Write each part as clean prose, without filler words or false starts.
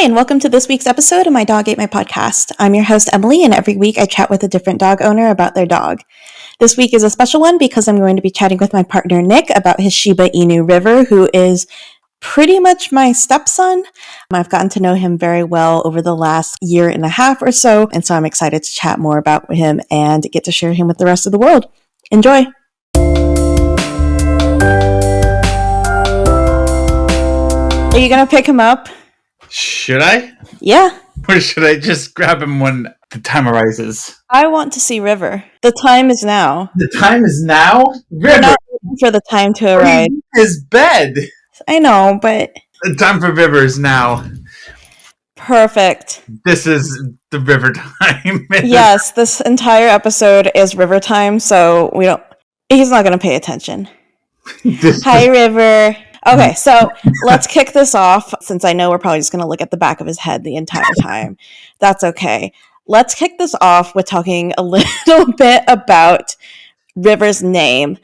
Hi, and welcome to this week's episode of My Dog Ate My Podcast. I'm your host, Emily, and every week I chat with a different dog owner about their dog. This week is a special one because I'm going to be chatting with my partner, Nick, about his Shiba Inu, River, who is pretty much my stepson. I've gotten to know him very well over the last year and a half or so, and so I'm excited to chat more about him and get to share him with the rest of the world. Enjoy! Are you going to pick him up? Should I? Yeah. Or should I just grab him when the time arises? I want to see River. The time is now. The time is now? River! We're not waiting for the time to arrive. His bed! I know, but... The time for River is now. Perfect. This is the River time. Yes, this entire episode is River time, so he's not going to pay attention. Hi, River. Okay, so let's kick this off, since I know we're probably just going to look at the back of his head the entire time. That's okay. Let's kick this off with talking a little bit about River's name,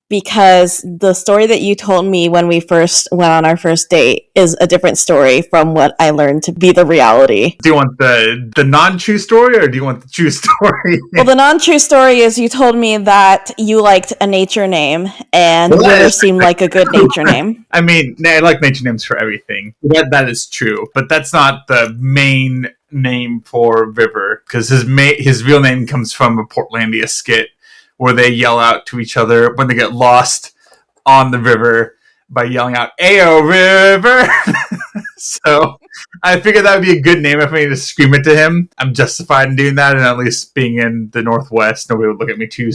because the story that you told me when we first went on our first date is a different story from what I learned to be the reality. Do you want the non-true story, or do you want the true story? Well, the non-true story is you told me that you liked a nature name, and River seemed like a good nature name. I mean, I like nature names for everything. That is true, but that's not the main name for River, because his real name comes from a Portlandia skit, where they yell out to each other when they get lost on the river by yelling out, "Ayo, River!" So I figured that would be a good name if I need to scream it to him. I'm justified in doing that, and at least being in the Northwest, nobody would look at me too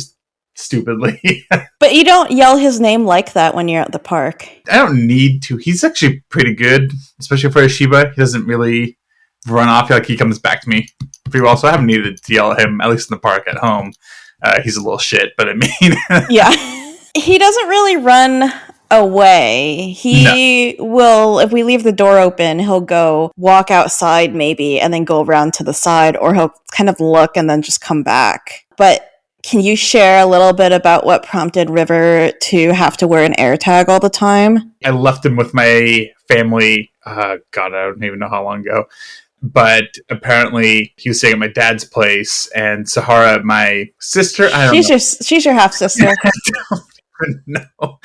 stupidly. But you don't yell his name like that when you're at the park. I don't need to. He's actually pretty good, especially for a Shiba. He doesn't really run off. Like, he comes back to me pretty well, so I haven't needed to yell at him, at least in the park at home. He's a little shit, but I mean... Yeah. He doesn't really run away. He will, if we leave the door open, he'll go walk outside maybe and then go around to the side, or he'll kind of look and then just come back. But can you share a little bit about what prompted River to have to wear an AirTag all the time? I left him with my family, God, I don't even know how long ago. But apparently he was staying at my dad's place, and Sahara, my sister, she's your half sister. No,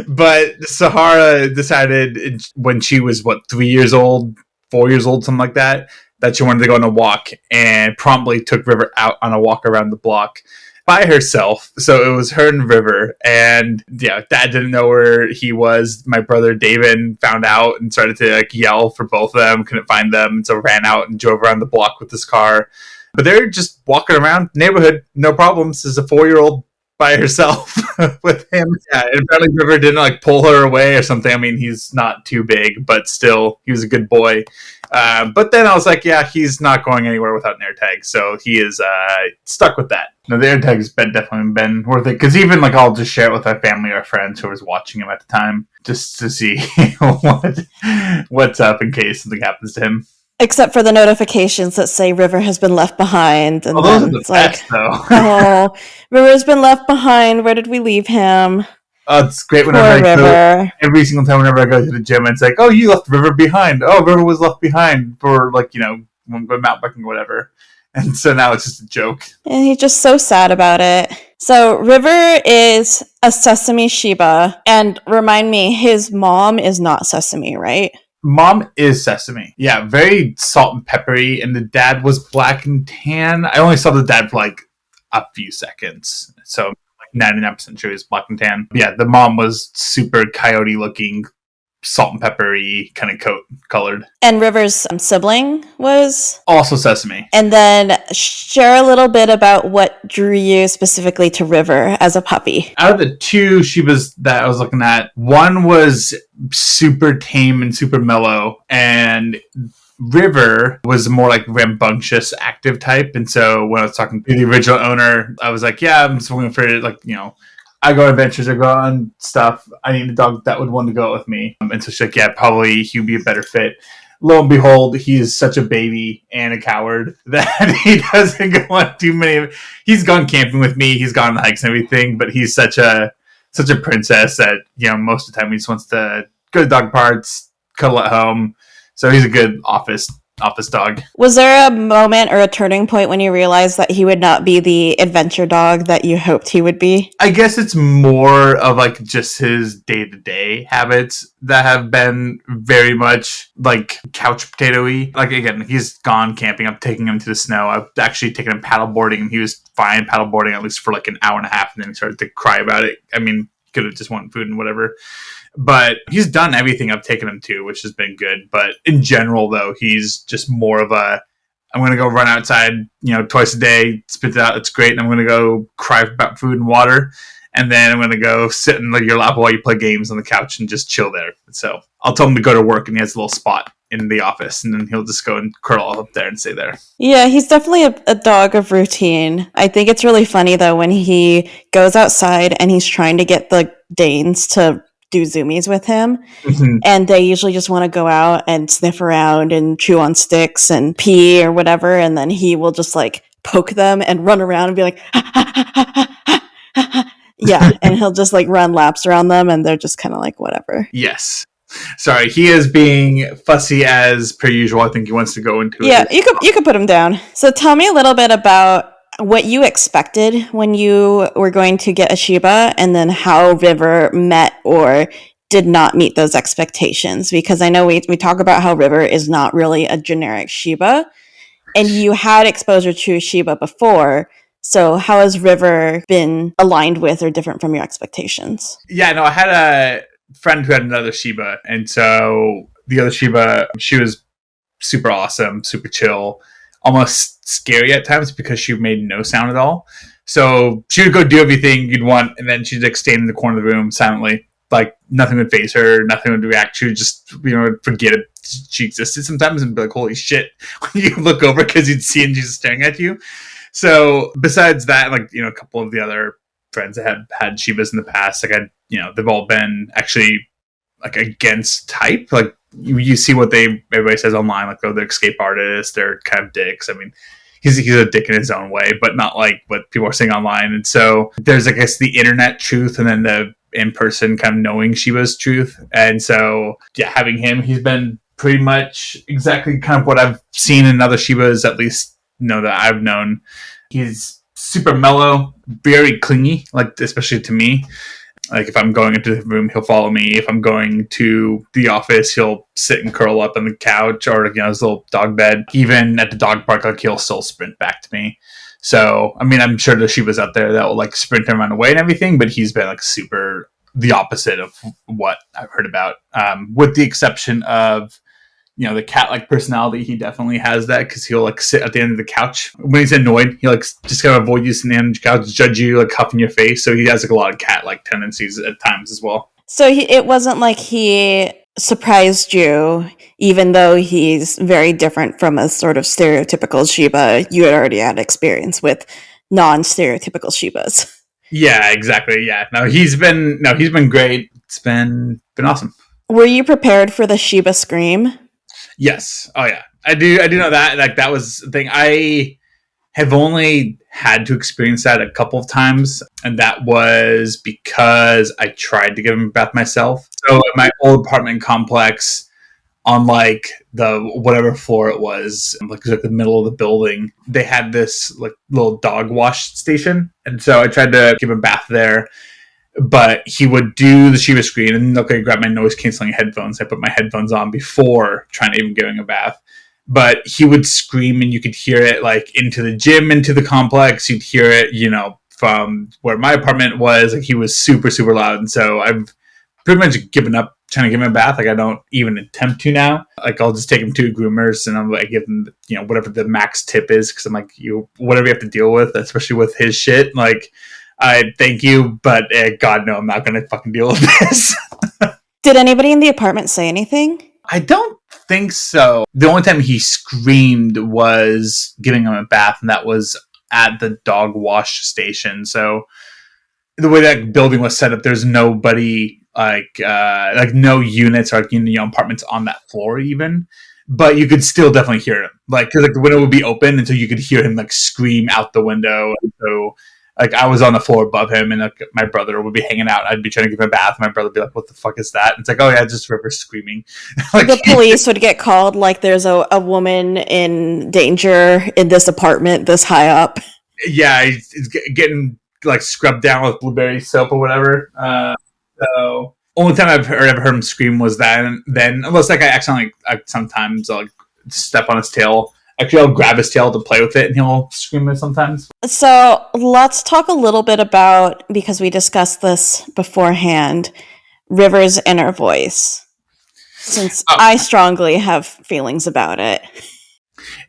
but Sahara decided when she was 3 years old, 4 years old, something like that she wanted to go on a walk, and promptly took River out on a walk around the block by herself. So it was her and River, and yeah, Dad didn't know where he was. My brother David found out and started to yell for both of them, couldn't find them, and so ran out and drove around the block with his car. But they're just walking around the neighborhood, no problems. There's a 4-year-old by herself with him. Yeah, and apparently River didn't pull her away or something. I mean, he's not too big, but still, he was a good boy. But then I was like, yeah, he's not going anywhere without an AirTag, so he is stuck with that. No, the AirTag has definitely been worth it, because even I'll just share it with our family or friends who was watching him at the time, just to see what's up in case something happens to him. Except for the notifications that say River has been left behind. And those are the best, though. Oh, River's been left behind. Where did we leave him? Oh, it's great whenever every single time whenever I go to the gym, it's like, oh, you left River behind. Oh, River was left behind for, when we go mountain biking or whatever. And so now it's just a joke. And he's just so sad about it. So River is a Sesame Shiba. And remind me, his mom is not Sesame, right? Mom is Sesame. Yeah, very salt and peppery. And the dad was black and tan. I only saw the dad for a few seconds. So 99% sure he was black and tan. Yeah, the mom was super coyote looking, salt and peppery kind of coat colored. And River's sibling was? Also Sesame. And then share a little bit about what drew you specifically to River as a puppy. Out of the two Shibas that I was looking at, one was super tame and super mellow, and River was more rambunctious, active type. And so when I was talking to the original owner, I was like, yeah, I'm just looking for I go on adventures, I go on stuff. I need a dog that would want to go with me. And so she's like, yeah, probably he'd be a better fit. Lo and behold, he is such a baby and a coward that he doesn't go on too many. He's gone camping with me. He's gone on hikes and everything, but he's such a princess that, most of the time he just wants to go to dog parks, cuddle at home. So he's a good office off this dog. Was there a moment or a turning point when you realized that he would not be the adventure dog that you hoped he would be? I guess it's more of like just his day-to-day habits that have been very much like couch potato-y. Like again, he's gone camping. I'm taking him to the snow. I've actually taken him paddleboarding, and he was fine paddleboarding at least for like an hour and a half, and then he started to cry about it. I mean, he could have just wanted food and whatever. But he's done everything I've taken him to, which has been good. But in general, though, he's just more of a, I'm going to go run outside, twice a day, spit it out. It's great. And I'm going to go cry about food and water. And then I'm going to go sit in your lap while you play games on the couch and just chill there. So I'll tell him to go to work, and he has a little spot in the office, and then he'll just go and curl up there and stay there. Yeah, he's definitely a dog of routine. I think it's really funny, though, when he goes outside and he's trying to get the Danes to do zoomies with him, and they usually just want to go out and sniff around and chew on sticks and pee or whatever, and then he will just like poke them and run around and be like yeah, and he'll just like run laps around them, and they're just kind of like whatever. Yes. Sorry, he is being fussy as per usual. I think he wants to go into it. You could put him down. So tell me a little bit about what you expected when you were going to get a Shiba, and then how River met or did not meet those expectations. Because I know we talk about how River is not really a generic Shiba, and you had exposure to a Shiba before. So how has River been aligned with or different from your expectations? Yeah, no, I had a friend who had another Shiba, and so the other Shiba, she was super awesome, super chill, almost scary at times because she made no sound at all. So she would go do everything you'd want, and then she'd like stay in the corner of the room silently. Like nothing would faze her, nothing would react. She would just, forget it. She existed sometimes and be like, holy shit, when you look over because you'd see and she's staring at you. So besides that, like, a couple of the other friends that had Shibas in the past, like they've all been actually like against type. Like you see what everybody says online, like, oh, they're escape artists, they're kind of dicks. I mean, he's a dick in his own way, but not like what people are saying online. And so there's, I guess, the internet truth, and then the in-person kind of knowing Shiba's truth. And so, yeah, having him, he's been pretty much exactly kind of what I've seen in other Shibas, at least, that I've known. He's super mellow, very clingy, like, especially to me. Like, if I'm going into the room, he'll follow me. If I'm going to the office, he'll sit and curl up on the couch or, his little dog bed. Even at the dog park, like, he'll still sprint back to me. So, I mean, I'm sure there's Shibas out there that will, like, sprint and run away and everything, but he's been, like, super the opposite of what I've heard about. With the exception of, the cat-like personality, he definitely has that, because he'll, like, sit at the end of the couch. When he's annoyed, he, like, just kind of avoid you sitting at the end of the couch, judge you, like, huff in your face. So he has, like, a lot of cat-like tendencies at times as well. So it wasn't like he surprised you, even though he's very different from a sort of stereotypical Shiba. You had already had experience with non-stereotypical Shibas. Yeah, exactly. Yeah. He's been great. It's been awesome. Were you prepared for the Shiba scream? Yes. Oh yeah. I do know that. Like, that was the thing. I have only had to experience that a couple of times, and that was because I tried to give him a bath myself. So in my old apartment complex, on like the whatever floor it was, like the middle of the building, they had this like little dog wash station, and so I tried to give him a bath there. But he would do the Shiba screen, and okay, grab my noise canceling headphones. I put my headphones on before trying to even give him a bath. But he would scream, and you could hear it like into the gym, into the complex. You'd hear it, from where my apartment was. Like, he was super, super loud. And so I've pretty much given up trying to give him a bath. Like, I don't even attempt to now. Like, I'll just take him to groomers, and I'm like, give him, whatever the max tip is. Cause I'm like, whatever you have to deal with, especially with his shit. Like, I thank you, but God, no, I'm not going to fucking deal with this. Did anybody in the apartment say anything? I don't think so. The only time he screamed was giving him a bath, and that was at the dog wash station. So the way that building was set up, there's nobody, like no units or apartments on that floor even. But you could still definitely hear him. Like, 'cause, like, the window would be open, and so you could hear him like scream out the window. And so Like, I was on the floor above him, and like, my brother would be hanging out. I'd be trying to give him a bath. My brother would be like, "What the fuck is that?" And it's like, "Oh yeah, just River screaming." Like, the police would get called, like there's a woman in danger in this apartment this high up. Yeah, he's getting like scrubbed down with blueberry soap or whatever. So only time I've ever heard him scream was that. And then, unless like I accidentally, sometimes I'll like, step on his tail. Actually, I'll grab his tail to play with it, and he'll scream it sometimes. So let's talk a little bit about, because we discussed this beforehand, River's inner voice, since I strongly have feelings about it.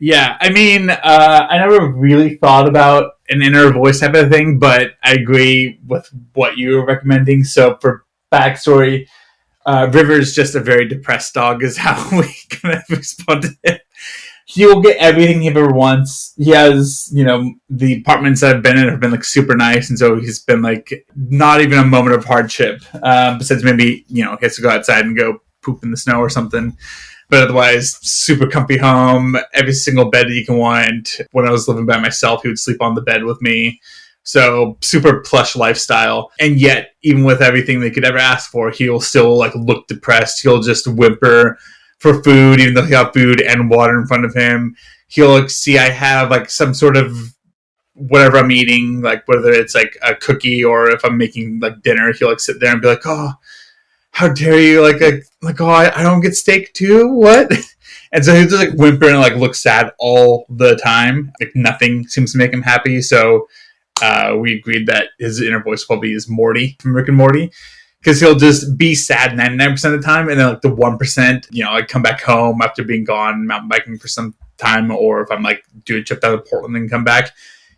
Yeah, I mean, I never really thought about an inner voice type of thing, but I agree with what you were recommending. So for backstory, River's just a very depressed dog is how we kind of respond to it. He will get everything he ever wants. He has, the apartments that I've been in have been like super nice, and so he's been like not even a moment of hardship. Besides maybe, he has to go outside and go poop in the snow or something. But otherwise, super comfy home, every single bed that you can want. When I was living by myself, he would sleep on the bed with me. So super plush lifestyle. And yet, even with everything they could ever ask for, he'll still like look depressed. He'll just whimper for food, even though he got food and water in front of him. He'll like, see I have like some sort of whatever I'm eating, like whether it's like a cookie or if I'm making like dinner, he'll like sit there and be like, "Oh, how dare you, oh, I don't get steak too, what?" And so he'll just like whimper and like look sad all the time. Like nothing seems to make him happy. So we agreed that his inner voice probably is Morty from Rick and Morty, because he'll just be sad 99% of the time, and then like the 1%, I come back home after being gone mountain biking for some time, or if I'm like do a trip down to Portland and come back,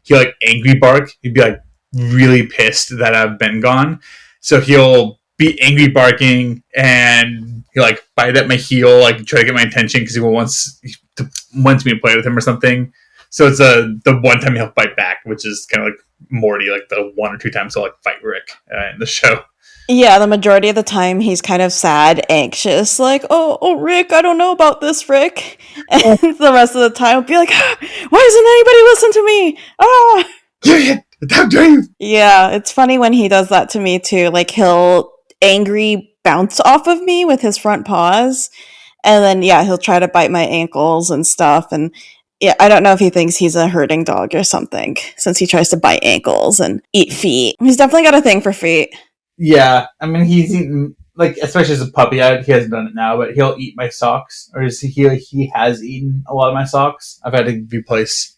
he'll like angry bark. He'd be like really pissed that I've been gone. So he'll be angry barking, and he'll like bite at my heel, like try to get my attention because he wants me to play with him or something. So it's the one time he'll fight back, which is kind of like Morty, like the one or two times he'll like fight Rick in the show. Yeah, the majority of the time he's kind of sad, anxious, like, oh, Rick, I don't know about this, Rick. And the rest of the time he'll be like, why doesn't anybody listen to me? How dare you? Yeah, it's funny when he does that to me too. Like, he'll angry bounce off of me with his front paws, and then he'll try to bite my ankles and stuff. And yeah, I don't know if he thinks he's a herding dog or something, since he tries to bite ankles and eat feet. He's definitely got a thing for feet. Yeah, I mean, he's eaten, like, especially as a puppy. He hasn't done it now, but he'll eat my socks, or he has eaten a lot of my socks. I've had to replace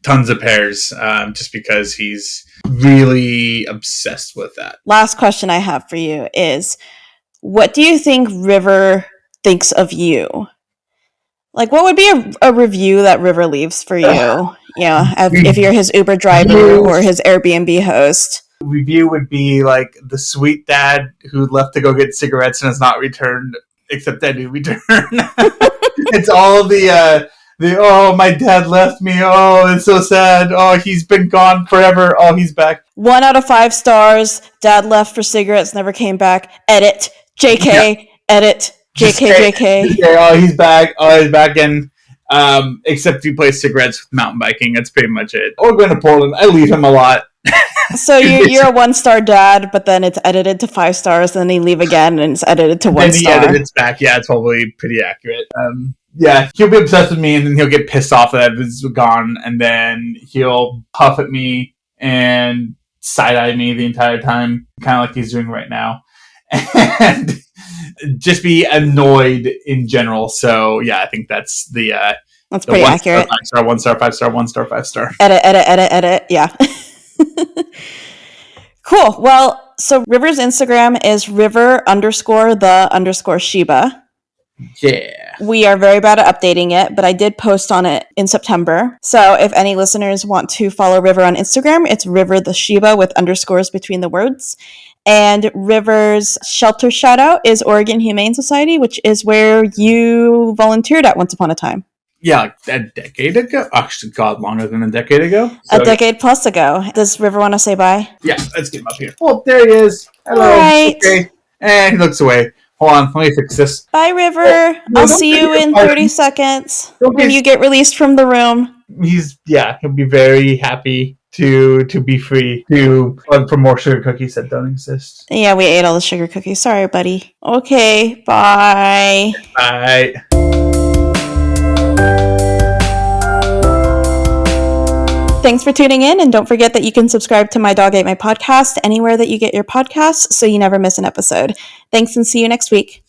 tons of pairs, just because he's really obsessed with that. Last question I have for you is, what do you think River thinks of you? Like, what would be a review that River leaves for you? If you're his Uber driver or his Airbnb host. Review would be like the sweet dad who left to go get cigarettes and has not returned, except that he returned. It's all the oh, my dad left me, oh, it's so sad, oh, he's been gone forever, oh, he's back. 1 out of 5 stars. Dad left for cigarettes, never came back. Edit. JK. Edit. JK. Oh, he's back. Oh, he's back in. Except he plays cigarettes with mountain biking. That's pretty much it. Or going to Portland. I leave him a lot. So you're a 1-star dad, but then it's edited to 5 stars, and then you leave again, and it's edited to 1 star. Then he edits back. Yeah, it's probably pretty accurate. Yeah, he'll be obsessed with me, and then he'll get pissed off that it's gone, and then he'll puff at me and side-eye me the entire time, kind of like he's doing right now. And just be annoyed in general. So, yeah, I think that's that's pretty accurate. 5 star, 1 star, 5 star, 1 star, 5 star. Edit. Yeah. Cool. Well, so River's Instagram is River_the_Shiba. Yeah. We are very bad at updating it, but I did post on it in September. So if any listeners want to follow River on Instagram, it's River the Shiba with underscores between the words. And River's shelter shoutout is Oregon Humane Society, which is where you volunteered at once upon a time. Yeah, like a decade ago. Actually, God, longer than a decade ago. So, a decade plus ago. Does River want to say bye? Yeah, let's get him up here. Oh, there he is. Hello. Right. Okay. And he looks away. Hold on, let me fix this. Bye, River. I'll see you in 30 seconds when you get released from the room. He'll be very happy to be free to plug for more sugar cookies that don't exist. Yeah, we ate all the sugar cookies. Sorry, buddy. Okay, bye. Bye. Thanks for tuning in, and don't forget that you can subscribe to My Dog Ate My Podcast anywhere that you get your podcasts so you never miss an episode. Thanks, and see you next week.